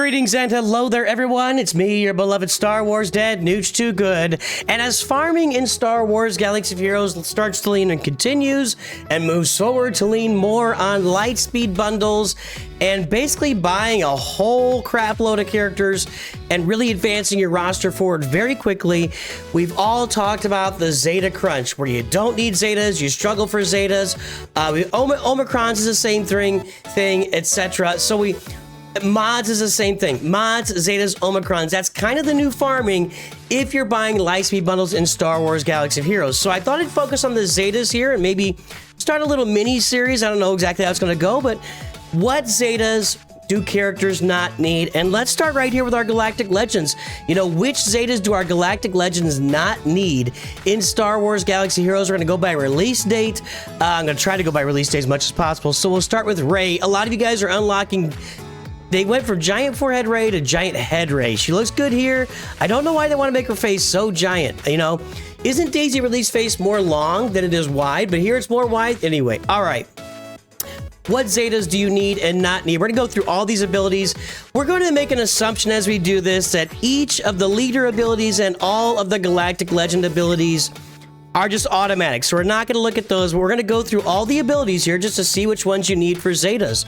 Greetings and hello there, everyone. It's me, your beloved Star Wars dad, Nooch Too Good. And as farming in Star Wars Galaxy of Heroes starts to lean and continues and moves forward to lean more on lightspeed bundles and basically buying a whole crap load of characters and really advancing your roster forward very quickly, we've all talked about the Zeta crunch, where you don't need Zetas, you struggle for Zetas. Omicrons is the same thing, etc. So mods is the same thing. Mods, Zetas, Omicrons. That's kind of the new farming if you're buying Lightspeed bundles in Star Wars Galaxy of Heroes. So I thought I'd focus on the Zetas here and maybe start a little mini series. I don't know exactly how it's going to go, but what Zetas do characters not need? And let's start right here with our Galactic Legends. You know, which Zetas do our Galactic Legends not need in Star Wars Galaxy Heroes? We're going to go by release date. I'm going to try to go by release date as much as possible. So we'll start with Rey. A lot of you guys are unlocking. They went from giant forehead Rey to giant head Rey. She looks good here. I don't know why they want to make her face so giant. You know, isn't Daisy Ridley's face more long than it is wide? But here it's more wide. Anyway, all right. What Zetas do you need and not need? We're going to go through all these abilities. We're going to make an assumption as we do this that each of the leader abilities and all of the Galactic Legend abilities are just automatic. So we're not going to look at those, but we're going to go through all the abilities here just to see which ones you need for Zetas.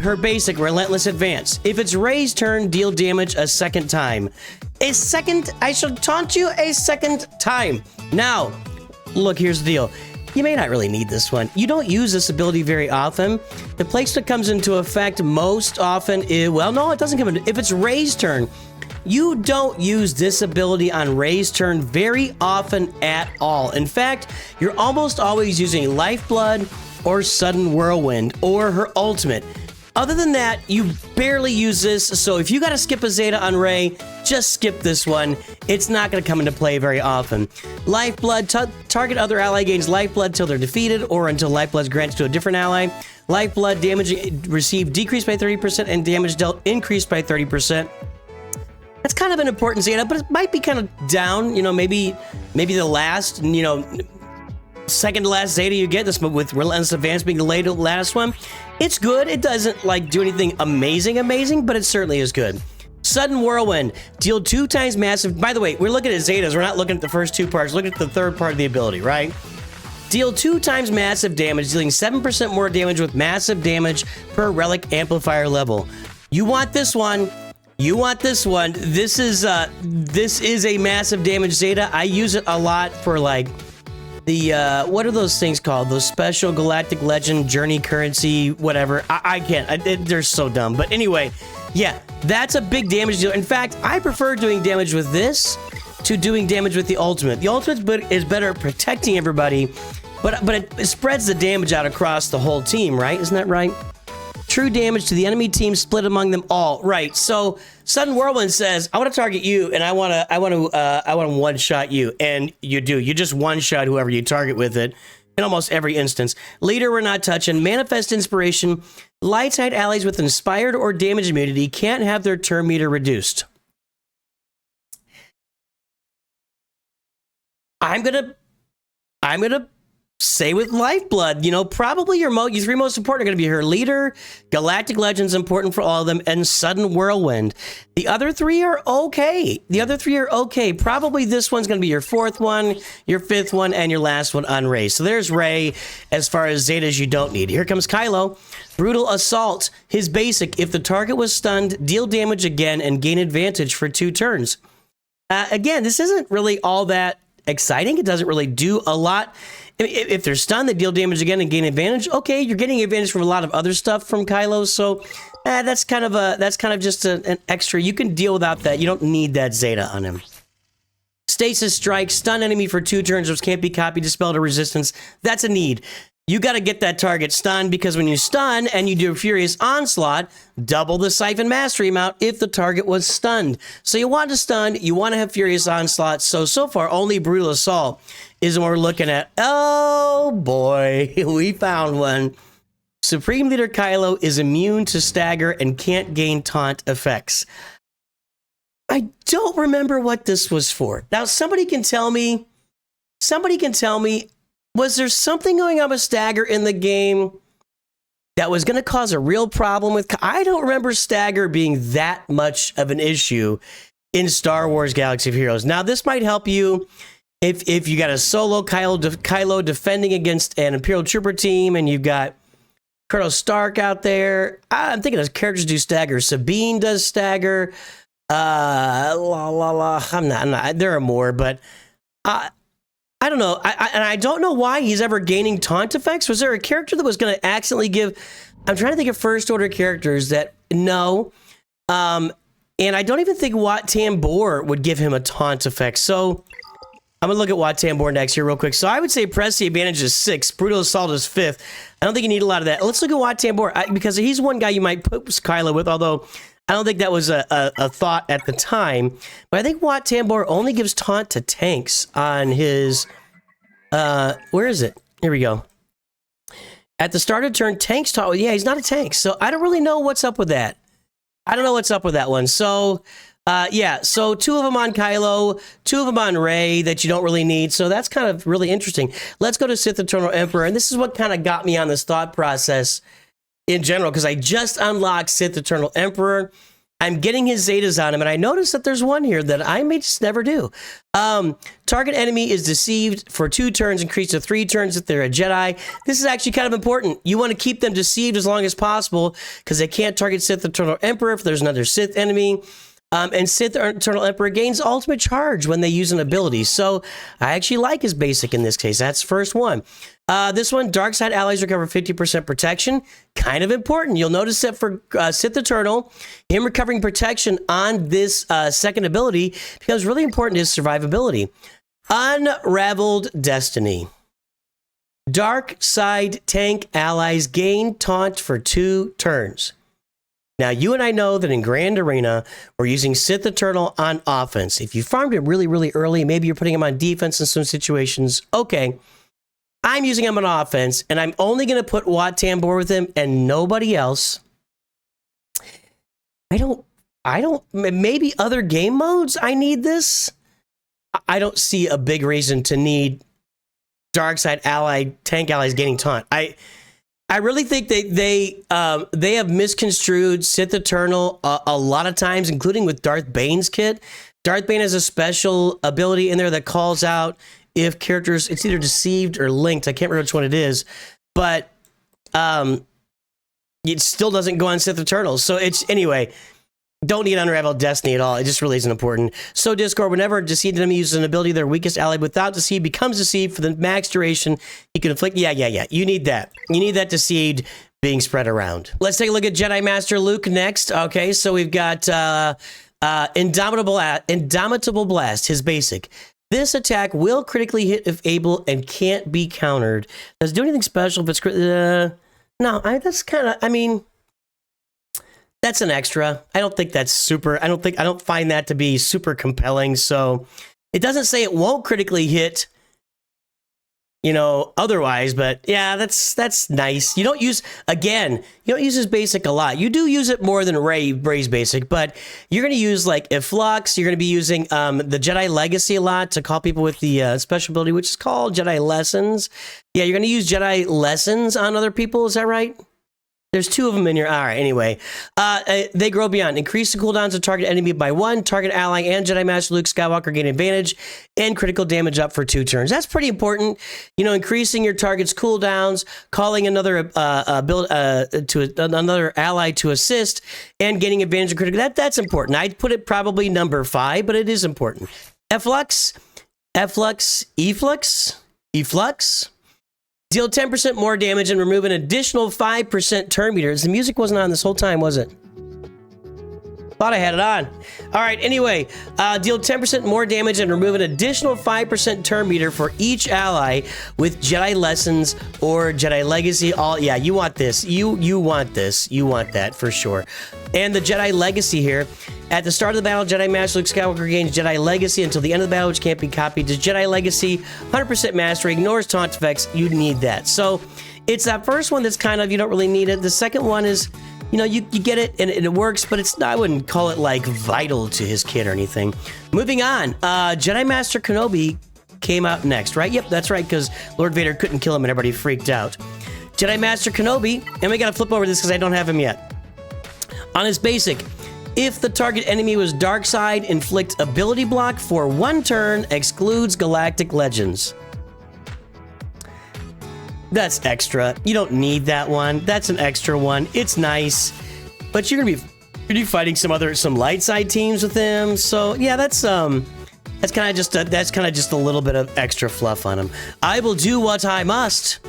Her basic, Relentless Advance. If it's Rey's turn, deal damage a second time. I shall taunt you a second time. Now, look, here's the deal. You may not really need this one. You don't use this ability very often. The place that comes into effect most often is, well, no, it doesn't come into, if it's Rey's turn, you don't use this ability on Rey's turn very often at all. In fact, you're almost always using Lifeblood or Sudden Whirlwind or her ultimate. Other than that, you barely use this, so if you gotta skip a Zeta on Rey, just skip this one. It's not gonna come into play very often. Lifeblood, target other ally gains Lifeblood till they're defeated or until Lifeblood's granted to a different ally. Lifeblood, damage received decreased by 30% and damage dealt increased by 30%. That's kind of an important Zeta, but it might be kind of down, you know, maybe the last, you know, second to last Zeta you get, this with Relentless Advance being the last one. It's good. It doesn't like do anything amazing, but it certainly is good. Sudden Whirlwind, deal 2 times massive. By the way, we're looking at Zetas. We're not looking at the first 2 parts. Look at the third part of the ability, right? Deal 2 times massive damage, dealing 7% more damage with massive damage per relic amplifier level. You want this one. You want this one. This is a massive damage Zeta. I use it a lot for like the, what are those things called? Those special Galactic Legend Journey currency, whatever. I can't. They're so dumb. But anyway, yeah, that's a big damage deal. In fact, I prefer doing damage with this to doing damage with the ultimate. The ultimate is better at protecting everybody, but it spreads the damage out across the whole team, right? Isn't that right? True damage to the enemy team split among them all. Right. So Sudden Whirlwind says, I want to target you and I want to one-shot you. And you do. You just one-shot whoever you target with it in almost every instance. Leader we're not touching. Manifest Inspiration. Light side allies with inspired or damage immunity can't have their turn meter reduced. I'm gonna say with Lifeblood, you know, probably your 3 most important are going to be her leader, Galactic Legends important for all of them, and Sudden Whirlwind. The other 3 are okay. Probably this one's going to be your 4th one, your 5th one, and your last one on Rey. So there's Rey as far as Zetas you don't need. Here comes Kylo. Brutal Assault. His basic, if the target was stunned, deal damage again and gain advantage for 2 turns. Again, this isn't really all that exciting. It doesn't really do a lot. If they're stunned, they deal damage again and gain advantage. Okay, you're getting advantage from a lot of other stuff from Kylo, so that's kind of just an extra. You can deal without that. You don't need that Zeta on him. Stasis Strike, stun enemy for 2 turns, which can't be copied, dispelled, or resistance. That's a need. You got to get that target stunned because when you stun and you do a Furious Onslaught, double the Siphon Mastery amount if the target was stunned. So you want to stun, you want to have Furious Onslaught. So far, only Brutal Assault is what we're looking at. Oh boy, we found one. Supreme Leader Kylo is immune to stagger and can't gain taunt effects. I don't remember what this was for. Now, somebody can tell me, was there something going on with stagger in the game that was going to cause a real problem with... I don't remember stagger being that much of an issue in Star Wars Galaxy of Heroes. Now, this might help you if you got a solo Kylo defending against an Imperial Trooper team, and you've got Colonel Stark out there. I'm thinking those characters do stagger. Sabine does stagger. I'm not. There are more, but I don't know. I don't know why he's ever gaining taunt effects. Was there a character that was going to accidentally give... I'm trying to think of first order characters that... No. And I don't even think Wat Tambor would give him a taunt effect. So I'm going to look at Wat Tambor next here real quick. So I would say Press the Advantage is 6. Brutal Assault is 5th. I don't think you need a lot of that. Let's look at Wat Tambor, because he's one guy you might put Kylo with, although I don't think that was a thought at the time. But I think Wat Tambor only gives taunt to tanks on his... where is it? Here we go. At the start of turn, tanks taunt... Yeah, he's not a tank, so I don't really know what's up with that. I don't know what's up with that one. So, yeah, so 2 of them on Kylo, 2 of them on Rey that you don't really need. So that's kind of really interesting. Let's go to Sith Eternal Emperor. And this is what kind of got me on this thought process in general, because I just unlocked Sith Eternal Emperor. I'm getting his Zetas on him, and I noticed that there's one here that I may just never do. Target enemy is deceived for 2 turns, increased to 3 turns if they're a Jedi. This is actually kind of important. You want to keep them deceived as long as possible, because they can't target Sith Eternal Emperor if there's another Sith enemy. And Sith Eternal Emperor gains ultimate charge when they use an ability. So I actually like his basic in this case. That's the first one. This one, Dark Side allies recover 50% protection. Kind of important. You'll notice that for Sith Eternal, him recovering protection on this second ability becomes really important to his survivability. Unraveled Destiny. Dark Side tank allies gain taunt for 2 turns. Now, you and I know that in Grand Arena, we're using Sith Eternal on offense. If you farmed him really, really early, maybe you're putting him on defense in some situations. Okay. I'm using him on offense, and I'm only going to put Wat Tambor with him and nobody else. I don't, maybe other game modes I need this. I don't see a big reason to need Darkside tank allies gaining taunt. I really think they have misconstrued Sith Eternal a lot of times, including with Darth Bane's kit. Darth Bane has a special ability in there that calls out if characters, it's either deceived or linked. I can't remember which one it is, but it still doesn't go on Sith Eternal. So it's, anyway, don't need Unraveled Destiny at all. It just really isn't important. So Discord, whenever a deceived enemy uses an ability, their weakest ally without deceived becomes deceived for the max duration. You can inflict, yeah. You need that. You need that deceived being spread around. Let's take a look at Jedi Master Luke next. Okay, so we've got Indomitable Blast, his basic. This attack will critically hit if able and can't be countered. Does it do anything special if it's... no, that's kind of... I mean... That's an extra. I don't think that's super... I don't find that to be super compelling, so... It doesn't say it won't critically hit, you know, otherwise, but yeah, that's nice. You don't use... Again, you don't use his basic a lot. You do use it more than Rey's basic, but you're going to use, like, Efflux. You're going to be using the Jedi Legacy a lot to call people with the special ability, which is called Jedi Lessons. Yeah, you're going to use Jedi Lessons on other people, is that right? There's 2 of them in here. All right, anyway. They grow beyond. Increase the cooldowns of target enemy by 1. Target ally and Jedi Master Luke Skywalker gain advantage. And critical damage up for 2 turns. That's pretty important. You know, increasing your target's cooldowns, calling another another ally to assist, and gaining advantage of critical. That's important. I'd put it probably number 5, but it is important. Efflux. Deal 10% more damage and remove an additional 5% turn meters. The music wasn't on this whole time, was it? Thought I had it on. All right, anyway, deal 10% more damage and remove an additional 5% turn meter for each ally with Jedi Lessons or Jedi Legacy. Yeah, you want this. You want this. You want that for sure. And the Jedi Legacy here. At the start of the battle, Jedi Master Luke Skywalker gains Jedi Legacy until the end of the battle, which can't be copied. Does Jedi Legacy 100% mastery, ignores taunt effects. You need that. So it's that first one that's kind of, you don't really need it. The second one is, you know, you get it and it works, but it's, I wouldn't call it like vital to his kit or anything. Moving on, Jedi Master Kenobi came out next, right? Yep, that's right, because Lord Vader couldn't kill him and everybody freaked out. Jedi Master Kenobi, and we gotta flip over this because I don't have him yet. On his basic, if the target enemy was dark side, inflict ability block for 1 turn, excludes Galactic Legends. That's extra. You don't need that one. That's an extra one. It's nice, but you're gonna be fighting some light side teams with him. So yeah, that's kind of just a little bit of extra fluff on him. I will do what I must.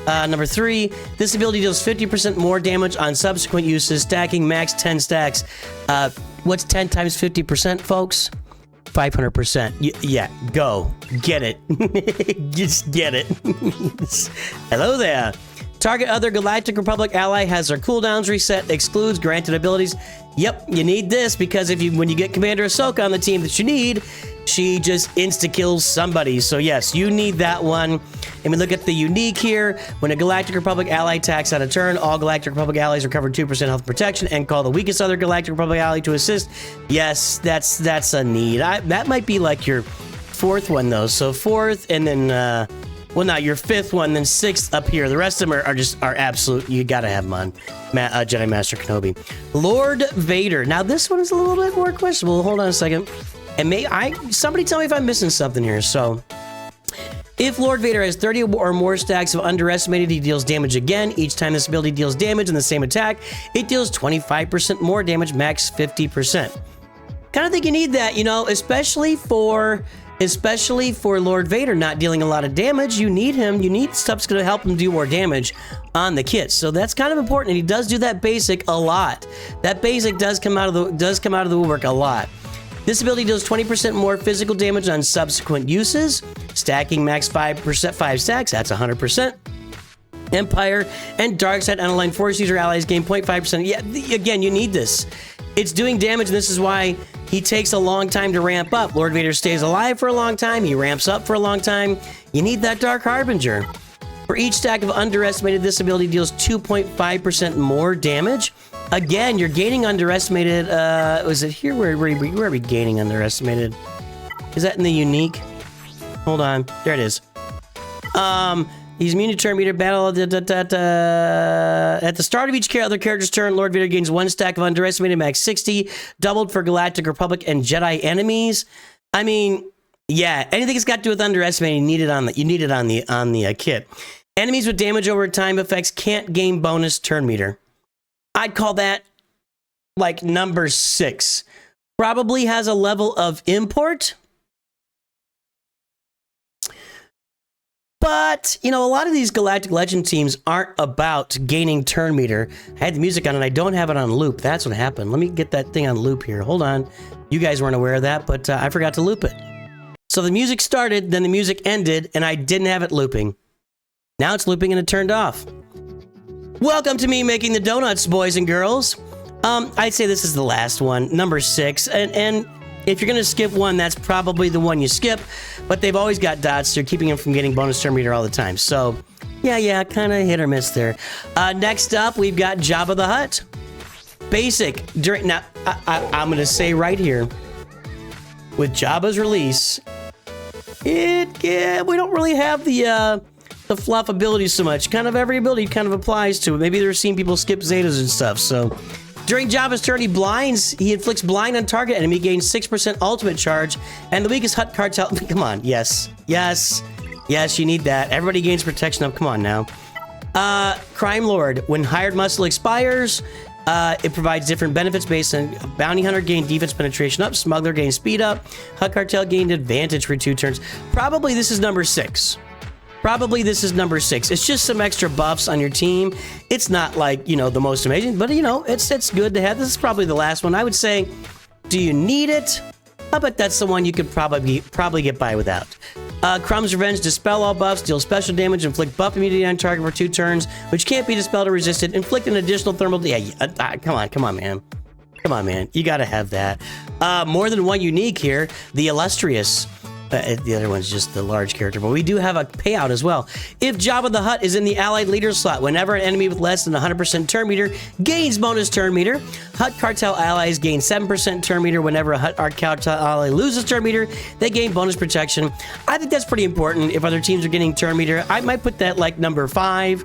Number 3, this ability deals 50% more damage on subsequent uses, stacking max 10 stacks. What's 10 times 50%, folks? 500%. Yeah, go. Get it. Just get it. Hello there. Target other Galactic Republic ally has their cooldowns reset, excludes granted abilities. Yep, you need this because when you get Commander Ahsoka on the team that you need, she just insta-kills somebody. So yes, you need that one. And we look at the unique here. When a Galactic Republic ally attacks on a turn, all Galactic Republic allies recover 2% health protection and call the weakest other Galactic Republic ally to assist. Yes, that's a need. That might be like your 4th one though. So 4th and then, well, not your 5th one, then 6th up here. The rest of them are absolute. You gotta have them on Jedi Master Kenobi. Lord Vader. Now this one is a little bit more questionable. Hold on a second. And somebody tell me if I'm missing something here. So, if Lord Vader has 30 or more stacks of underestimated, he deals damage again. Each time this ability deals damage in the same attack, it deals 25% more damage, max 50%. Kind of think you need that, you know, especially for Lord Vader not dealing a lot of damage. You need him. You need stuff that's going to help him do more damage on the kit. So that's kind of important. And he does do that basic a lot. That basic does come out of the woodwork a lot. This ability deals 20% more physical damage on subsequent uses, stacking max 5 stacks, that's 100%. Empire and Darkside unaligned Force user allies gain 0.5%. Yeah, again, you need this. It's doing damage, and this is why he takes a long time to ramp up. Lord Vader stays alive for a long time, he ramps up for a long time. You need that Dark Harbinger. For each stack of underestimated, this ability deals 2.5% more damage. Again, you're gaining underestimated. Was it here? Where are we gaining underestimated? Is that in the unique? Hold on. There it is. He's immune to turn meter battle. At the start of each other character's turn, Lord Vader gains 1 stack of underestimated, max 60, doubled for Galactic Republic and Jedi enemies. I mean, yeah, anything that's got to do with underestimating, you need it on the kit. Enemies with damage over time effects can't gain bonus turn meter. I'd call that like number 6. Probably has a level of import. But, you know, a lot of these Galactic Legend teams aren't about gaining turn meter. I had the music on and I don't have it on loop. That's what happened. Let me get that thing on loop here. Hold on. You guys weren't aware of that, but I forgot to loop it. So the music started, then the music ended, and I didn't have it looping. Now it's looping and it turned off. Welcome to me making the donuts, boys and girls. I'd say this is the last one, number 6. And if you're going to skip one, that's probably the one you skip. But they've always got dots. So they're keeping them from getting bonus turn meter all the time. So, yeah, kind of hit or miss there. Next up, we've got Jabba the Hutt. Basic. Now, I'm going to say right here, with Jabba's release, we don't really have the fluff abilities so much. Kind of every ability kind of applies to it. Maybe they're seeing people skip Zetas and stuff. So during Jabba's turn, he inflicts blind on target enemy, gains 6% ultimate charge, and the weakest Hutt cartel. Come on, yes, you need that. Everybody gains protection up. Come on now. Crime Lord. When hired muscle expires, it provides different benefits based on bounty hunter gain defense penetration up, smuggler gain speed up, Hutt cartel gained advantage for 2 turns. Probably this is number 6. It's just some extra buffs on your team. It's not like, you know, the most amazing, but, you know, it's good to have. This is probably the last one. I would say, do you need it? I bet that's the one you could probably get by without. Crumb's Revenge. Dispel all buffs, deal special damage, inflict buff immunity on target for 2 turns, which can't be dispelled or resisted. Inflict an additional thermal... Yeah, come on, man. You gotta have that. More than one unique here. The Illustrious. The other one's just the large character, but we do have a payout as well. If Jabba the Hutt is in the allied leader slot, whenever an enemy with less than 100% turn meter gains bonus turn meter, Hutt cartel allies gain 7% turn meter. Whenever a Hutt cartel ally loses turn meter, they gain bonus protection. I think that's pretty important. If other teams are getting turn meter, I might put that like number 5.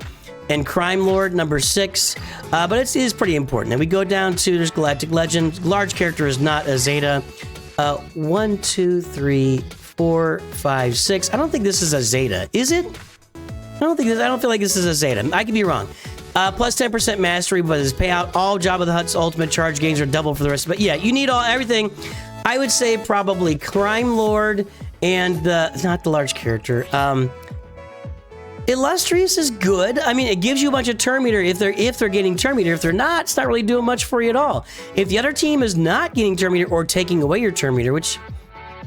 and Crime Lord number 6, but it is pretty important. And we go down to, there's Galactic Legend. Large character is not a Zeta. 1, 2, 3, 4, 5, 6. I don't think this is a Zeta. Is it? I don't feel like this is a Zeta. I could be wrong. Plus 10% mastery, but his payout. All Jabba the Hutt's ultimate charge gains are double for the rest. But yeah, you need everything. I would say probably Crime Lord and not the large character. Illustrious is good. I mean, it gives you a bunch of turn meter if they're getting turn meter. If they're not, it's not really doing much for you at all. If the other team is not getting turn meter or taking away your turn meter, which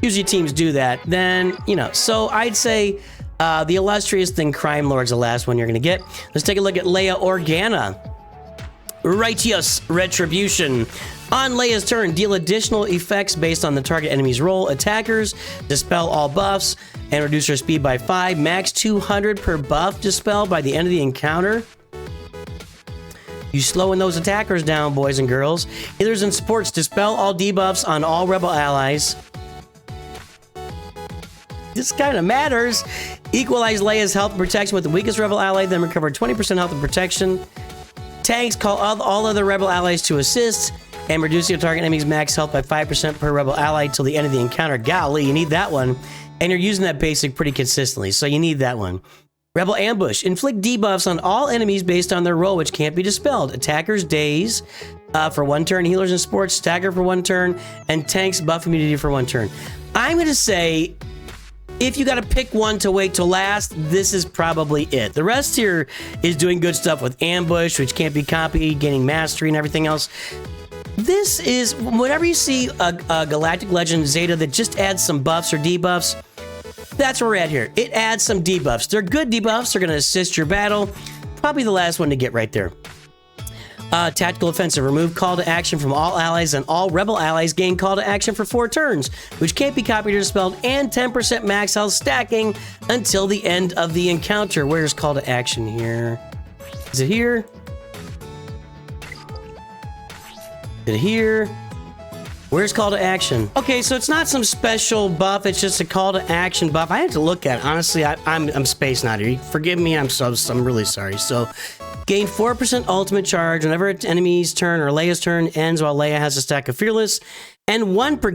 usually teams do that, then, you know, so I'd say the Illustrious, then Crime Lord's the last one you're going to get. Let's take a look at Leia Organa. Righteous Retribution. On Leia's turn, deal additional effects based on the target enemy's roll. Attackers, dispel all buffs, and reduce their speed by 5. Max 200 per buff dispel by the end of the encounter. You slowing those attackers down, boys and girls. Healers and supports, dispel all debuffs on all rebel allies. This kind of matters. Equalize Leia's health and protection with the weakest rebel ally, then recover 20% health and protection. Tanks, call all other rebel allies to assist, and reduce your target enemy's max health by 5% per rebel ally till the end of the encounter. Golly, you need that one. And you're using that basic pretty consistently, so you need that one. Rebel Ambush. Inflict debuffs on all enemies based on their roll, which can't be dispelled. Attackers daze for 1 turn, healers and sports stagger for 1 turn, and tanks buff immunity for 1 turn. I'm going to say, if you got to pick one to wait till last, this is probably it. The rest here is doing good stuff with Ambush, which can't be copied, gaining mastery and everything else. This is, whenever you see a Galactic Legend Zeta that just adds some buffs or debuffs, that's where we're at here. It adds some debuffs. They're good debuffs. They're going to assist your battle. Probably the last one to get right there. Tactical Offensive. Remove call to action from all allies, and all rebel allies gain call to action for 4 turns, which can't be copied or dispelled, and 10% max health stacking until the end of the encounter. Where's call to action here? Is it here? Is it here? Where's call to action? Okay, so it's not some special buff. It's just a call to action buff. I had to look at it. Honestly, I'm spacing out here. Forgive me. I'm really sorry. So, gain 4% ultimate charge whenever an enemy's turn or Leia's turn ends while Leia has a stack of Fearless, and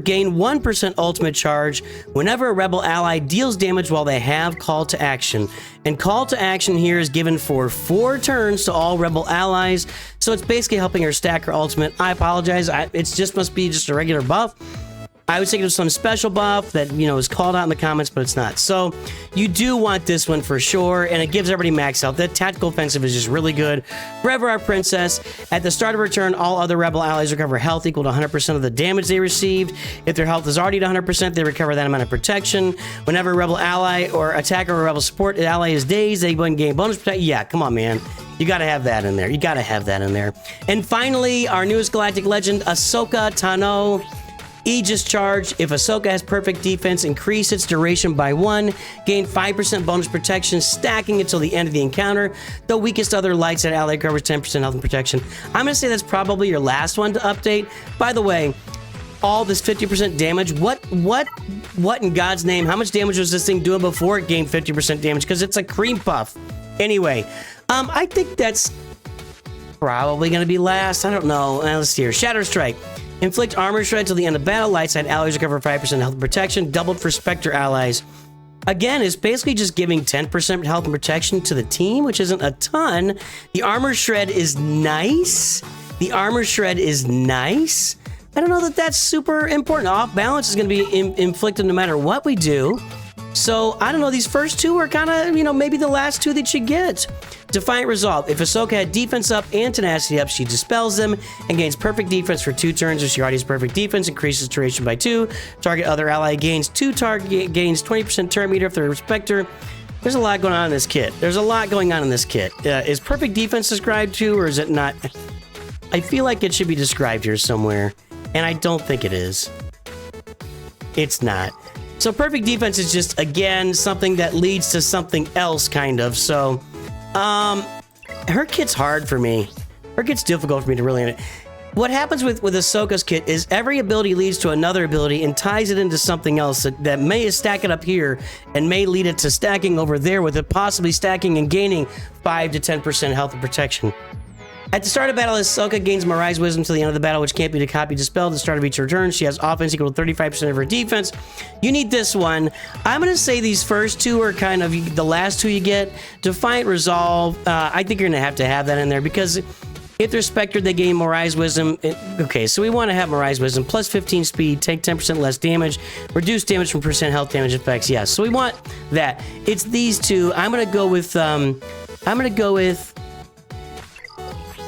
gain 1% ultimate charge whenever a rebel ally deals damage while they have call to action. And call to action here is given for 4 turns to all rebel allies, so it's basically helping her stack her ultimate. I apologize, it must be just a regular buff. I would think it was some special buff that, you know, is called out in the comments, but it's not. So you do want this one for sure, and it gives everybody max health. That Tactical Offensive is just really good. Forever Our Princess. At the start of her turn, all other rebel allies recover health equal to 100% of the damage they received. If their health is already at 100%, they recover that amount of protection. Whenever a rebel ally or attacker or rebel support ally is dazed, they gain bonus protection. Yeah, come on, man. You gotta have that in there. You gotta have that in there. And finally, our newest Galactic Legend, Ahsoka Tano. Aegis Charge. If Ahsoka has perfect defense, increase its duration by 1. Gain 5% bonus protection, stacking until the end of the encounter. The weakest other light side ally covers 10% health and protection. I'm going to say that's probably your last one to update. By the way, all this 50% damage, what in God's name, how much damage was this thing doing before it gained 50% damage? Because it's a cream puff. Anyway, I think that's probably going to be last. I don't know. Let's see here. Shatter Strike. Inflict armor shred till the end of battle. Light side allies recover 5% health and protection, doubled for Spectre allies. Again, it's basically just giving 10% health and protection to the team, which isn't a ton. The armor shred is nice. I don't know that that's super important. Off balance is going to be inflicted no matter what we do. So, I don't know, these first 2 are kind of, you know, maybe the last 2 that you get. Defiant Resolve. If Ahsoka had defense up and tenacity up, she dispels them and gains perfect defense for 2 turns. If she already has perfect defense, increases duration by 2. Target other ally gains 20% turn meter if they're a Spectre. There's a lot going on in this kit. Is perfect defense described too, or is it not? I feel like it should be described here somewhere, and I don't think it is. It's not. So perfect defense is just, again, something that leads to something else, kind of. So, her kit's hard for me. Her kit's difficult for me to really... what happens with Ahsoka's kit is every ability leads to another ability and ties it into something else that may stack it up here and may lead it to stacking over there, with it possibly stacking and gaining 5 to 10% health and protection. At the start of battle, Ahsoka gains Mirai's Wisdom till the end of the battle, which can't be copied, dispelled at the start of each turn. She has offense equal to 35% of her defense. You need this one. I'm going to say these first two are kind of the last two you get. Defiant Resolve, I think you're going to have that in there, because if they're Spectre, they gain Mirai's Wisdom. Okay, so we want to have Mirai's Wisdom. Plus 15 speed, take 10% less damage, reduce damage from percent health damage effects. Yes, so we want that. It's these two. I'm going to go with...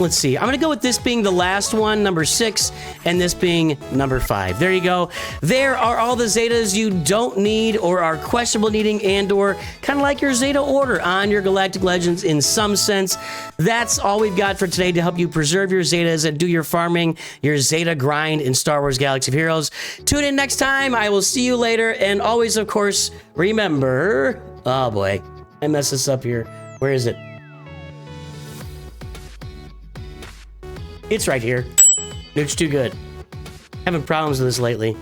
Let's see. I'm going to go with this being the last one, number 6, and this being number 5. There you go. There are all the Zetas you don't need or are questionable needing, and or kind of like your Zeta order on your Galactic Legends in some sense. That's all we've got for today to help you preserve your Zetas and do your farming, your Zeta grind in Star Wars Galaxy of Heroes. Tune in next time. I will see you later. And always, of course, remember... Oh boy, I messed this up here. Where is it? It's right here. It's too good. Having problems with this lately.